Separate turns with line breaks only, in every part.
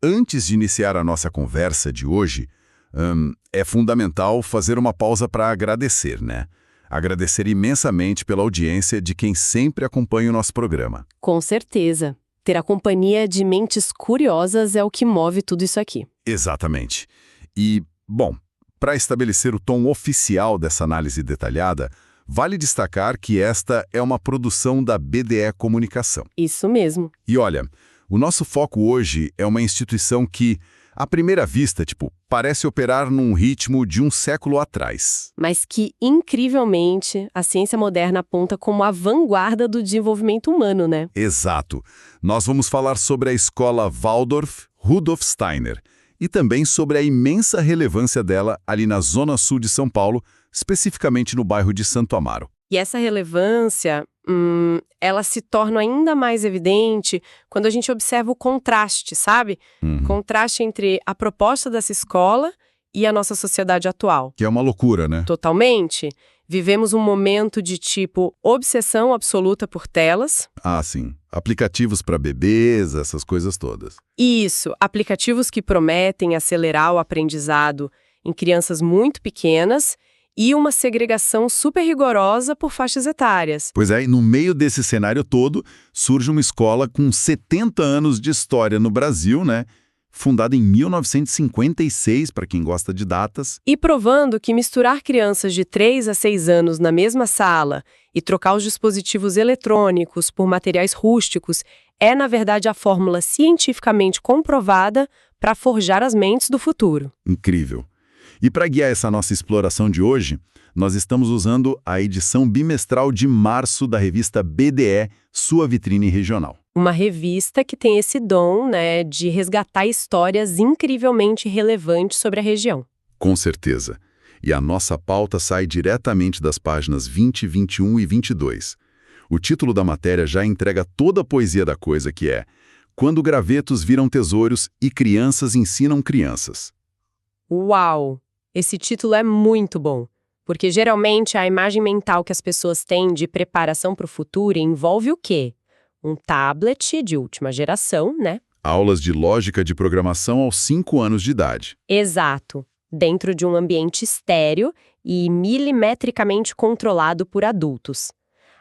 Antes de iniciar a nossa conversa de hoje, é fundamental fazer uma pausa para agradecer, né? Agradecer imensamente pela audiência de quem sempre acompanha o nosso programa.
Com certeza. Ter a companhia de mentes curiosas é o que move tudo isso aqui.
Exatamente. E, bom, para estabelecer o tom oficial dessa análise detalhada, vale destacar que esta é uma produção da BDE Comunicação.
Isso mesmo.
E olha, o nosso foco hoje é uma instituição que, à primeira vista, parece operar num ritmo de um século atrás.
Mas que, incrivelmente, a ciência moderna aponta como a vanguarda do desenvolvimento humano, né?
Exato. Nós vamos falar sobre a escola Waldorf Rudolf Steiner e também sobre a imensa relevância dela ali na zona sul de São Paulo, especificamente no bairro de Santo Amaro.
E essa relevância, ela se torna ainda mais evidente quando a gente observa o contraste, sabe? Contraste entre a proposta dessa escola e a nossa sociedade atual.
Que é uma loucura, né?
Totalmente. Vivemos um momento de obsessão absoluta por telas.
Ah, sim. Aplicativos para bebês, essas coisas todas.
Isso, aplicativos que prometem acelerar o aprendizado em crianças muito pequenas e uma segregação super rigorosa por faixas etárias.
Pois é, e no meio desse cenário todo, surge uma escola com 70 anos de história no Brasil, né? Fundada em 1956, para quem gosta de datas.
E provando que misturar crianças de 3 a 6 anos na mesma sala e trocar os dispositivos eletrônicos por materiais rústicos é, na verdade, a fórmula cientificamente comprovada para forjar as mentes do futuro.
Incrível. E para guiar essa nossa exploração de hoje, nós estamos usando a edição bimestral de março da revista BDE, sua vitrine regional.
Uma revista que tem esse dom, né, de resgatar histórias incrivelmente relevantes sobre a região.
Com certeza. E a nossa pauta sai diretamente das páginas 20, 21 e 22. O título da matéria já entrega toda a poesia da coisa, que é Quando gravetos viram tesouros e crianças ensinam crianças.
Uau! Esse título é muito bom, porque geralmente a imagem mental que as pessoas têm de preparação para o futuro envolve o quê? Um tablet de última geração, né?
Aulas de lógica de programação aos 5 anos de idade.
Exato. Dentro de um ambiente estéreo e milimetricamente controlado por adultos.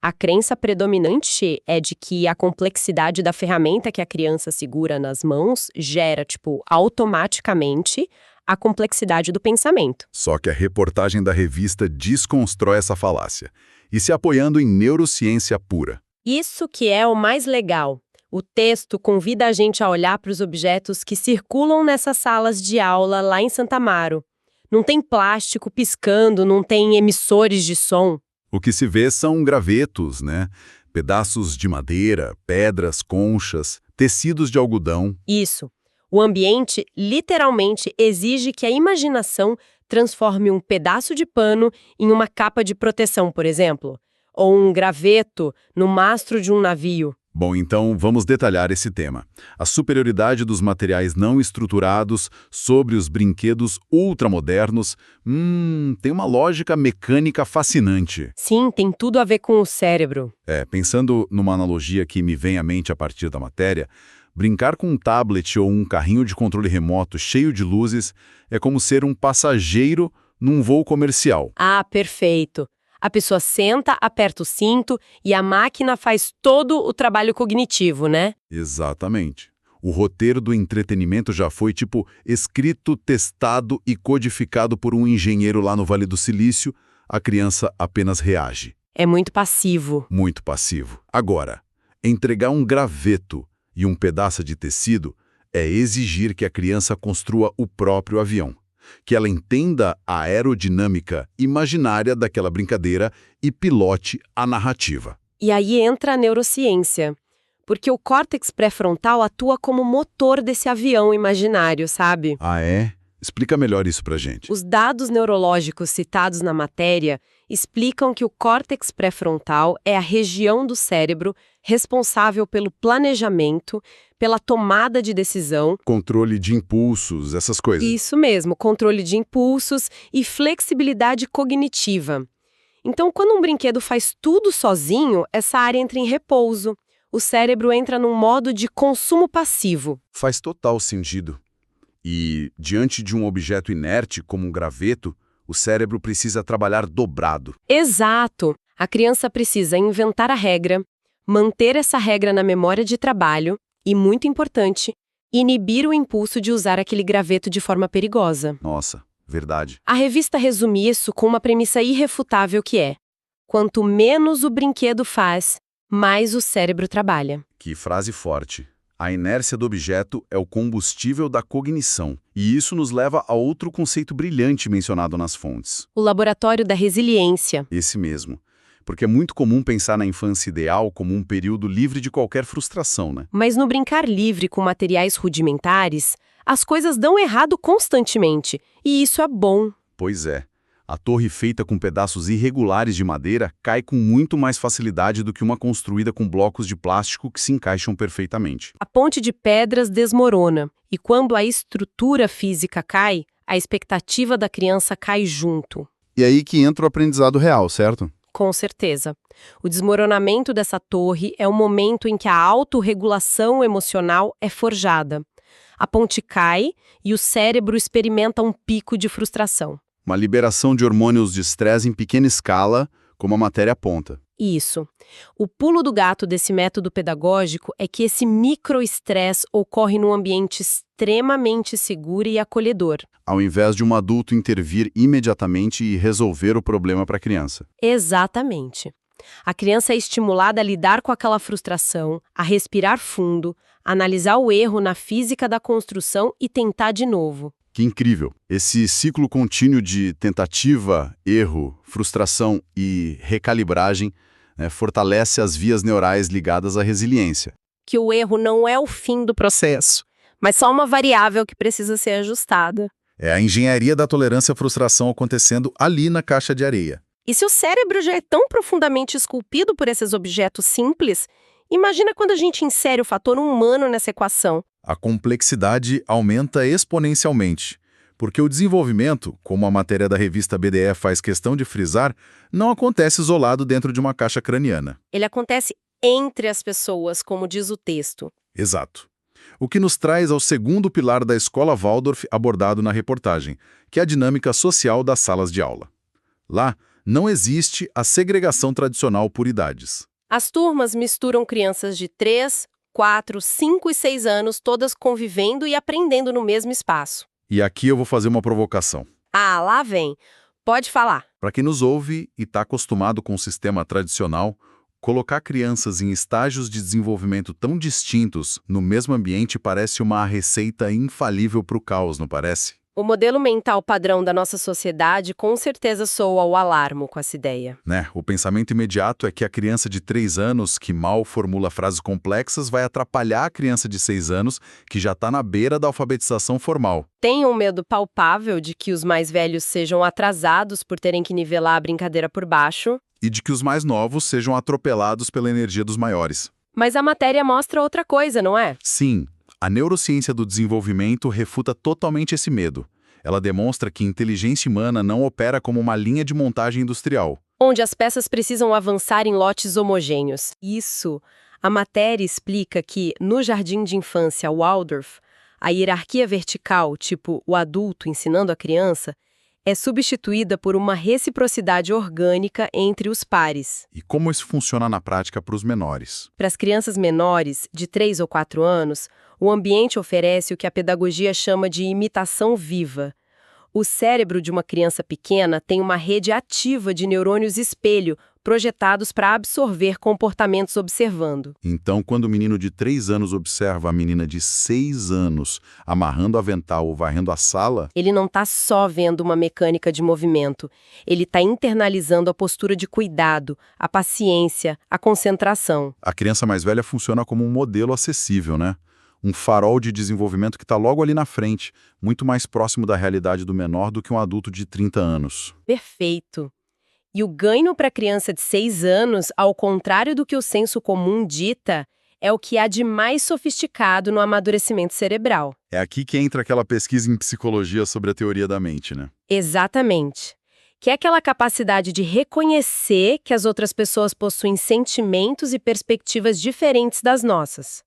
A crença predominante é de que a complexidade da ferramenta que a criança segura nas mãos gera, automaticamente a complexidade do pensamento.
Só que a reportagem da revista desconstrói essa falácia, e se apoiando em neurociência pura.
Isso que é o mais legal. O texto convida a gente a olhar para os objetos que circulam nessas salas de aula lá em Santo Amaro. Não tem plástico piscando, não tem emissores de som.
O que se vê são gravetos, né? Pedaços de madeira, pedras, conchas, tecidos de algodão.
Isso. O ambiente literalmente exige que a imaginação transforme um pedaço de pano em uma capa de proteção, por exemplo, ou um graveto no mastro de um navio.
Bom, então vamos detalhar esse tema. A superioridade dos materiais não estruturados sobre os brinquedos ultramodernos, tem uma lógica mecânica fascinante.
Sim, tem tudo a ver com o cérebro.
Pensando numa analogia que me vem à mente a partir da matéria, brincar com um tablet ou um carrinho de controle remoto cheio de luzes é como ser um passageiro num voo comercial.
Ah, perfeito. A pessoa senta, aperta o cinto e a máquina faz todo o trabalho cognitivo, né?
Exatamente. O roteiro do entretenimento já foi, escrito, testado e codificado por um engenheiro lá no Vale do Silício, a criança apenas reage.
É muito passivo.
Muito passivo. Agora, entregar um graveto e um pedaço de tecido é exigir que a criança construa o próprio avião, que ela entenda a aerodinâmica imaginária daquela brincadeira e pilote a narrativa.
E aí entra a neurociência, porque o córtex pré-frontal atua como motor desse avião imaginário, sabe?
Ah, é? Explica melhor isso pra gente.
Os dados neurológicos citados na matéria explicam que o córtex pré-frontal é a região do cérebro responsável pelo planejamento, pela tomada de decisão.
Controle de impulsos, essas coisas.
Isso mesmo, controle de impulsos e flexibilidade cognitiva. Então, quando um brinquedo faz tudo sozinho, essa área entra em repouso. O cérebro entra num modo de consumo passivo.
Faz total sentido. E, diante de um objeto inerte, como um graveto, o cérebro precisa trabalhar dobrado.
Exato! A criança precisa inventar a regra, manter essa regra na memória de trabalho e, muito importante, inibir o impulso de usar aquele graveto de forma perigosa.
Nossa, verdade.
A revista resume isso com uma premissa irrefutável que é: quanto menos o brinquedo faz, mais o cérebro trabalha.
Que frase forte. A inércia do objeto é o combustível da cognição. E isso nos leva a outro conceito brilhante mencionado nas fontes.
O laboratório da resiliência.
Esse mesmo. Porque é muito comum pensar na infância ideal como um período livre de qualquer frustração, né?
Mas no brincar livre com materiais rudimentares, as coisas dão errado constantemente. E isso é bom.
Pois é. A torre feita com pedaços irregulares de madeira cai com muito mais facilidade do que uma construída com blocos de plástico que se encaixam perfeitamente.
A ponte de pedras desmorona, e quando a estrutura física cai, a expectativa da criança cai junto.
E aí que entra o aprendizado real, certo?
Com certeza. O desmoronamento dessa torre é o momento em que a autorregulação emocional é forjada. A ponte cai e o cérebro experimenta um pico de frustração.
Uma liberação de hormônios de estresse em pequena escala, como a matéria aponta.
Isso. O pulo do gato desse método pedagógico é que esse microestresse ocorre num ambiente extremamente seguro e acolhedor.
Ao invés de um adulto intervir imediatamente e resolver o problema para a criança.
Exatamente. A criança é estimulada a lidar com aquela frustração, a respirar fundo, a analisar o erro na física da construção e tentar de novo.
Que incrível! Esse ciclo contínuo de tentativa, erro, frustração e recalibragem fortalece as vias neurais ligadas à resiliência.
Que o erro não é o fim do processo, mas só uma variável que precisa ser ajustada.
É a engenharia da tolerância à frustração acontecendo ali na caixa de areia.
E se o cérebro já é tão profundamente esculpido por esses objetos simples, imagina quando a gente insere o fator humano nessa equação.
A complexidade aumenta exponencialmente, porque o desenvolvimento, como a matéria da revista BDE faz questão de frisar, não acontece isolado dentro de uma caixa craniana.
Ele acontece entre as pessoas, como diz o texto.
Exato. O que nos traz ao segundo pilar da escola Waldorf abordado na reportagem, que é a dinâmica social das salas de aula. Lá, não existe a segregação tradicional por idades.
As turmas misturam crianças de 3, 4, 5 e 6 anos, todas convivendo e aprendendo no mesmo espaço.
E aqui eu vou fazer uma provocação.
Ah, lá vem. Pode falar.
Para quem nos ouve e está acostumado com o sistema tradicional, colocar crianças em estágios de desenvolvimento tão distintos no mesmo ambiente parece uma receita infalível para o caos, não parece?
O modelo mental padrão da nossa sociedade com certeza soa o alarme com essa ideia.
O pensamento imediato é que a criança de 3 anos, que mal formula frases complexas, vai atrapalhar a criança de 6 anos, que já está na beira da alfabetização formal.
Tem um medo palpável de que os mais velhos sejam atrasados por terem que nivelar a brincadeira por baixo.
E de que os mais novos sejam atropelados pela energia dos maiores.
Mas a matéria mostra outra coisa, não é?
Sim. A neurociência do desenvolvimento refuta totalmente esse medo. Ela demonstra que inteligência humana não opera como uma linha de montagem industrial.
Onde as peças precisam avançar em lotes homogêneos. Isso. A matéria explica que, no jardim de infância Waldorf, a hierarquia vertical, tipo o adulto ensinando a criança, é substituída por uma reciprocidade orgânica entre os pares.
E como isso funciona na prática para os menores?
Para as crianças menores, de 3 ou 4 anos, o ambiente oferece o que a pedagogia chama de imitação viva. O cérebro de uma criança pequena tem uma rede ativa de neurônios espelho, projetados para absorver comportamentos observando.
Então, quando o menino de 3 anos observa a menina de 6 anos amarrando avental ou varrendo a sala,
ele não está só vendo uma mecânica de movimento, ele está internalizando a postura de cuidado, a paciência, a concentração.
a criança mais velha funciona como um modelo acessível, né? Um farol de desenvolvimento que está logo ali na frente, muito mais próximo da realidade do menor do que um adulto de 30 anos.
Perfeito. E o ganho para a criança de 6 anos, ao contrário do que o senso comum dita, é o que há de mais sofisticado no amadurecimento cerebral.
É aqui que entra aquela pesquisa em psicologia sobre a teoria da mente, né?
Exatamente. que é aquela capacidade de reconhecer que as outras pessoas possuem sentimentos e perspectivas diferentes das nossas.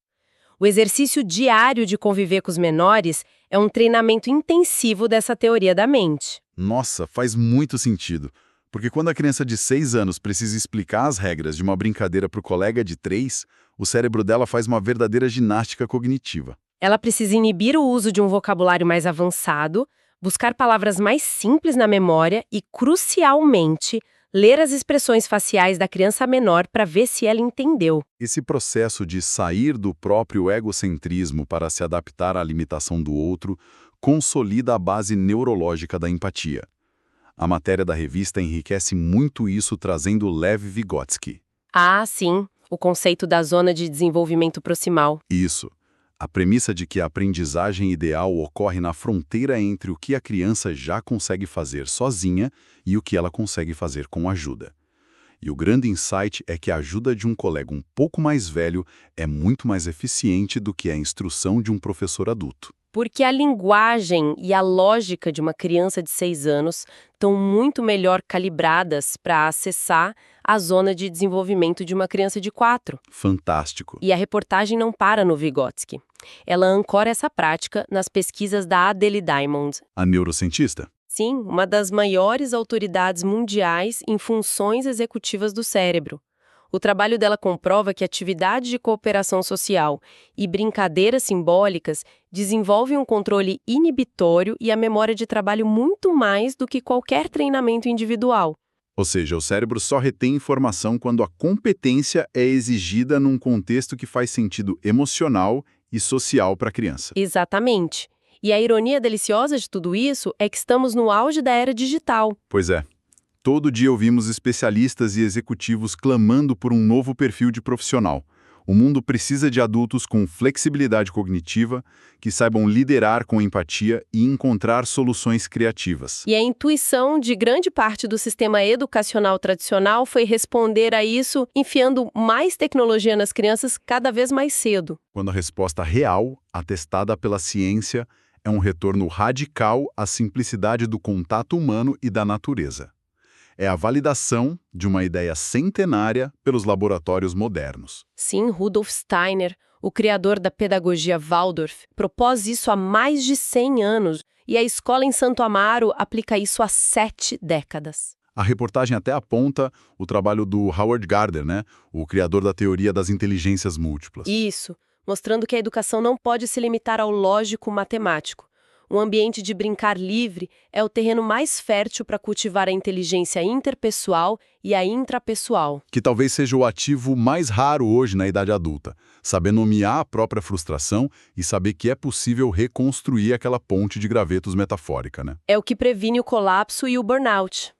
O exercício diário de conviver com os menores é um treinamento intensivo dessa teoria da mente.
Nossa, faz muito sentido. Porque quando a criança de 6 anos precisa explicar as regras de uma brincadeira para o colega de 3, o cérebro dela faz uma verdadeira ginástica cognitiva.
Ela precisa inibir o uso de um vocabulário mais avançado, buscar palavras mais simples na memória e, crucialmente, ler as expressões faciais da criança menor para ver se ela entendeu.
Esse processo de sair do próprio egocentrismo para se adaptar à limitação do outro consolida a base neurológica da empatia. A matéria da revista enriquece muito isso trazendo Lev Vygotsky.
Ah, sim, o conceito da zona de desenvolvimento proximal.
Isso. A premissa de que a aprendizagem ideal ocorre na fronteira entre o que a criança já consegue fazer sozinha e o que ela consegue fazer com ajuda. E o grande insight é que a ajuda de um colega um pouco mais velho é muito mais eficiente do que a instrução de um professor adulto.
Porque a linguagem e a lógica de uma criança de 6 anos estão muito melhor calibradas para acessar a zona de desenvolvimento de uma criança de 4.
Fantástico.
E a reportagem não para no Vygotsky. Ela ancora essa prática nas pesquisas da Adele Diamond.
A neurocientista?
Sim, uma das maiores autoridades mundiais em funções executivas do cérebro. O trabalho dela comprova que atividade de cooperação social e brincadeiras simbólicas desenvolvem um controle inibitório e a memória de trabalho muito mais do que qualquer treinamento individual.
Ou seja, o cérebro só retém informação quando a competência é exigida num contexto que faz sentido emocional e social para a criança.
Exatamente. E a ironia deliciosa de tudo isso é que estamos no auge da era digital.
Pois é. Todo dia ouvimos especialistas e executivos clamando por um novo perfil de profissional. O mundo precisa de adultos com flexibilidade cognitiva, que saibam liderar com empatia e encontrar soluções criativas.
E a intuição de grande parte do sistema educacional tradicional foi responder a isso enfiando mais tecnologia nas crianças cada vez mais cedo.
Quando a resposta real, atestada pela ciência, é um retorno radical à simplicidade do contato humano e da natureza. É a validação de uma ideia centenária pelos laboratórios modernos.
Sim, Rudolf Steiner, o criador da pedagogia Waldorf, propôs isso há mais de 100 anos e a escola em Santo Amaro aplica isso há 7 décadas.
A reportagem até aponta o trabalho do Howard Gardner, o criador da teoria das inteligências múltiplas.
Isso, mostrando que a educação não pode se limitar ao lógico-matemático. Um ambiente de brincar livre é o terreno mais fértil para cultivar a inteligência interpessoal e a intrapessoal.
Que talvez seja o ativo mais raro hoje na idade adulta. Saber nomear a própria frustração e saber que é possível reconstruir aquela ponte de gravetos metafórica,
É o que previne o colapso e o burnout.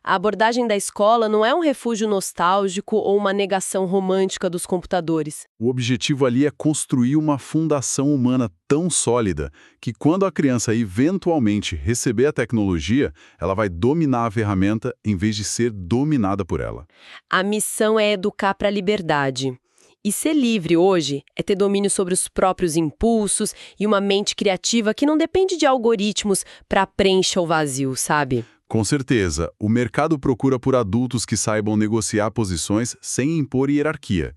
A abordagem da escola não é um refúgio nostálgico ou uma negação romântica dos computadores.
O objetivo ali é construir uma fundação humana tão sólida que quando a criança eventualmente receber a tecnologia, ela vai dominar a ferramenta em vez de ser dominada por ela.
A missão é educar para a liberdade. E ser livre hoje é ter domínio sobre os próprios impulsos e uma mente criativa que não depende de algoritmos para preencher o vazio, sabe?
Com certeza, o mercado procura por adultos que saibam negociar posições sem impor hierarquia.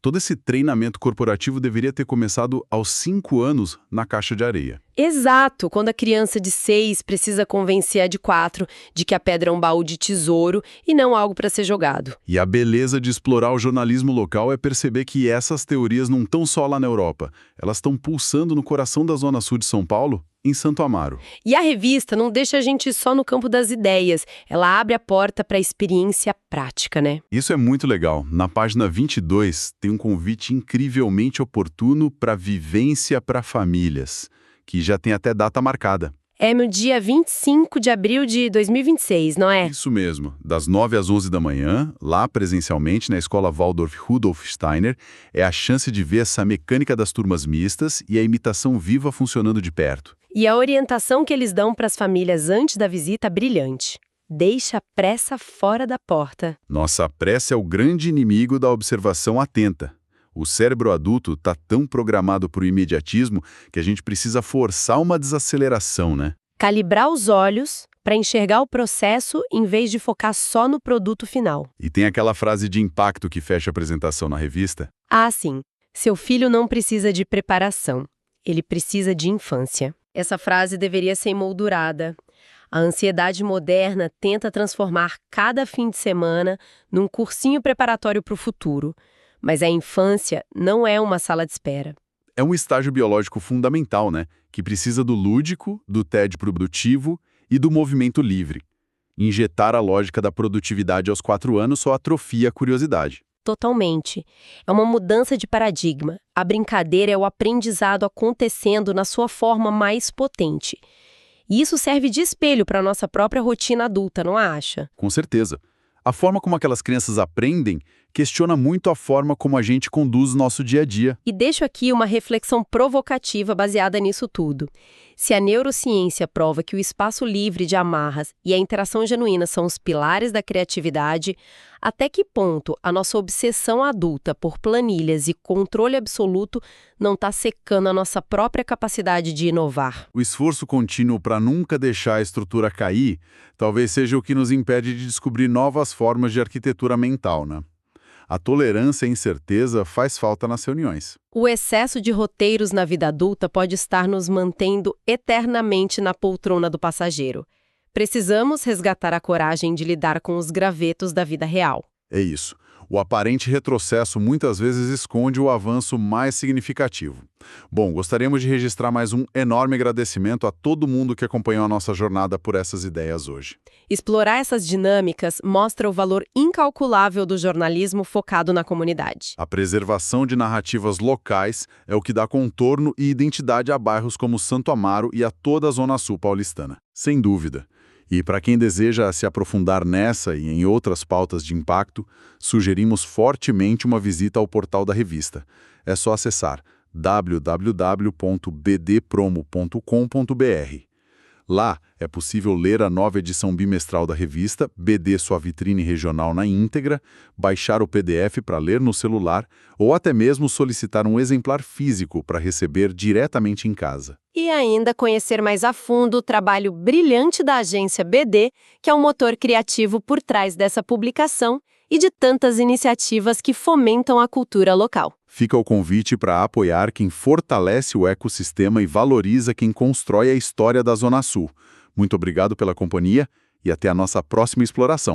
Todo esse treinamento corporativo deveria ter começado aos 5 anos na caixa de areia.
Exato, quando a criança de 6 precisa convencer a de 4 de que a pedra é um baú de tesouro e não algo para ser jogado.
E a beleza de explorar o jornalismo local é perceber que essas teorias não estão só lá na Europa. Elas estão pulsando no coração da Zona Sul de São Paulo, em Santo Amaro.
E a revista não deixa a gente só no campo das ideias, ela abre a porta para a experiência prática, né?
Isso é muito legal. Na página 22 tem um convite incrivelmente oportuno para vivência para famílias, que já tem até data marcada.
É no dia 25 de abril de 2026, não é?
Isso mesmo, das 9 às 11 da manhã, lá presencialmente na escola Waldorf Rudolf Steiner, é a chance de ver essa mecânica das turmas mistas e a imitação viva funcionando de perto.
E a orientação que eles dão para as famílias antes da visita brilhante. Deixa a pressa fora da porta.
Nossa, a pressa é o grande inimigo da observação atenta. O cérebro adulto está tão programado para o imediatismo que a gente precisa forçar uma desaceleração, né?
Calibrar os olhos para enxergar o processo em vez de focar só no produto final.
E tem aquela frase de impacto que fecha a apresentação na revista?
Ah, sim. Seu filho não precisa de preparação. Ele precisa de infância. Essa frase deveria ser emoldurada. A ansiedade moderna tenta transformar cada fim de semana num cursinho preparatório para o futuro. Mas a infância não é uma sala de espera.
É um estágio biológico fundamental, né? Que precisa do lúdico, do tédio produtivo e do movimento livre. Injetar a lógica da produtividade aos 4 anos só atrofia a curiosidade.
Totalmente. É uma mudança de paradigma. A brincadeira é o aprendizado acontecendo na sua forma mais potente. E isso serve de espelho para a nossa própria rotina adulta, não acha?
Com certeza. A forma como aquelas crianças aprendem questiona muito a forma como a gente conduz o nosso dia a dia.
E deixo aqui uma reflexão provocativa baseada nisso tudo. Se a neurociência prova que o espaço livre de amarras e a interação genuína são os pilares da criatividade, até que ponto a nossa obsessão adulta por planilhas e controle absoluto não está secando a nossa própria capacidade de inovar?
O esforço contínuo para nunca deixar a estrutura cair talvez seja o que nos impede de descobrir novas formas de arquitetura mental, né? A tolerância à incerteza faz falta nas reuniões.
O excesso de roteiros na vida adulta pode estar nos mantendo eternamente na poltrona do passageiro. Precisamos resgatar a coragem de lidar com os gravetos da vida real.
É isso. O aparente retrocesso muitas vezes esconde o avanço mais significativo. Bom, gostaríamos de registrar mais um enorme agradecimento a todo mundo que acompanhou a nossa jornada por essas ideias hoje.
Explorar essas dinâmicas mostra o valor incalculável do jornalismo focado na comunidade.
A preservação de narrativas locais é o que dá contorno e identidade a bairros como Santo Amaro e a toda a Zona Sul paulistana. Sem dúvida. E para quem deseja se aprofundar nessa e em outras pautas de impacto, sugerimos fortemente uma visita ao portal da revista. É só acessar www.bdpromo.com.br. Lá é possível ler a nova edição bimestral da revista, BD Sua Vitrine Regional na íntegra, baixar o PDF para ler no celular ou até mesmo solicitar um exemplar físico para receber diretamente em casa.
E ainda conhecer mais a fundo o trabalho brilhante da agência BD, que é o motor criativo por trás dessa publicação e de tantas iniciativas que fomentam a cultura local.
Fica o convite para apoiar quem fortalece o ecossistema e valoriza quem constrói a história da Zona Sul. Muito obrigado pela companhia e até a nossa próxima exploração.